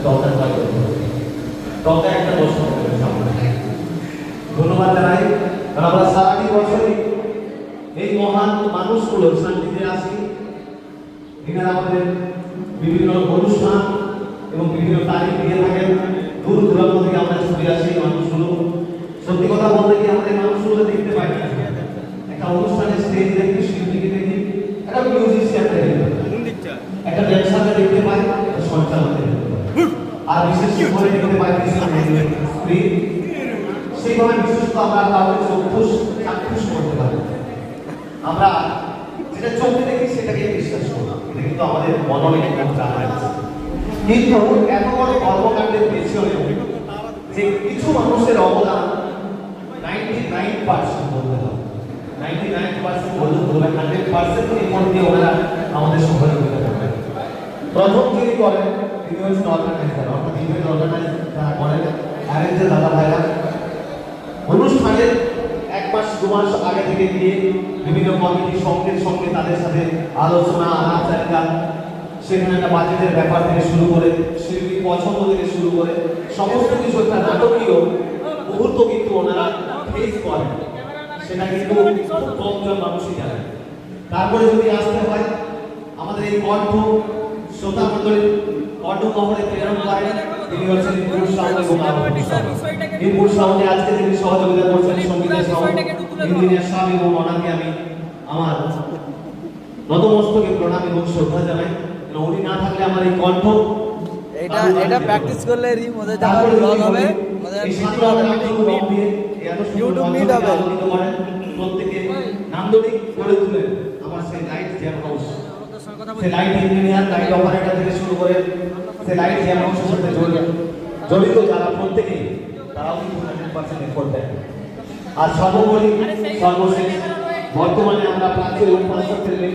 দরকার হয় দরকার একটা প্রশ্ন ধন্যবাদ জানাই। কারণ আমরা সারাটি বছরই এই মহান মানুষগুলো শান্তিতে আসি, এখানে আমাদের বিভিন্ন অনুষ্ঠান এবং বিভিন্ন তারিখ দিয়ে থাকেন। দূর দূরান্ত থেকে আমরা ছুটে আসি মানুষগুলো। সত্যি কথা বলতে কি আমাদের মানুষগুলো দেখতে পাই না, একটা অনুষ্ঠানে স্টেজ দেখি, শিল্পীকে দেখি, একটা মিউজিশিয়ানকে দেখি, একটা ব্যবসাকে দেখতে পাই, একটা সঞ্চালককে দেখতে পাই, আর বিশেষ করে দেখতে পাই স্ত্রী। সেইভাবে বিশেষত আমরা কাউকে চাক্ষুষ করতে পারি। আমরা যেটা চোখে দেখি সেটাকে বিশ্বাস করি, এটা কিন্তু আমাদের মননে জানা আছে। কিন্তু এত বড় কর্মকাণ্ডের পেছনে যে কিছু মানুষের অবদান 99% বলতে হবে, 99% বলতে হবে, 100% এর দিয়ে ওনারা আমাদের সহযোগিতা করবেন। প্রথম যিনি করেন তিনি হচ্ছেন অর্গানাইজার, অর্থাৎ ইভেন্ট অর্গানাইজার যারা করেন, অ্যারেঞ্জের দাদা ভাইরা অনুষ্ঠানের 1 মাস 2 মাস আগে থেকে গিয়ে বিভিন্ন কমিটির সঙ্গে তাদের সাথে আলোচনা আলাপচারিতা, সেখানে একটা বাজেটের ব্যাপার থেকে শুরু করে শিল্পী পছন্দ থেকে শুরু করে সমস্ত কিছু একটা নাটকীয় মুহূর্ত কিন্তু ওনারা ফেস করেন, সেটা কিন্তু খুব কমজন মানুষই জানে। তারপরে যদি আসতে হয় আমাদের এই কণ্ঠ শ্রোতা মণ্ডলীর কণ্ঠ মহলে প্রেরণ করেন তিনি হচ্ছেন পুরুষ সাউন্ড এবং এই পুরুষ সাউন্ডে আজকে যিনি সহযোগিতা করছেন সঙ্গীতের সাউন্ড ইঞ্জিনিয়ার সাহেব এবং ওনাকে আমি আমার নতমস্তকে প্রণাম এবং শ্রদ্ধা জানাই। উনি না থাকলে আমার এই কণ্ঠ এটা প্র্যাকটিস করলে মজা যাবে, ব্লগ হবে, ইউটিউব মিট হবে। প্রত্যেকে নান্দনিক করে তুলেন আমার সেই লাইট জ্যাম হাউস, সেই লাইট ইঞ্জিনিয়ার, লাইট অপারেটর থেকে শুরু করে সেই লাইট জ্যাম হাউসের সাথে জড়িত যারা প্রত্যেকেই তারাও কিন্তু 100% এফোর্ট দেয়। আর সর্বোপরি সর্বশেষ বর্তমানে আমরা প্রাচ্য এবং পাশ্চাত্যের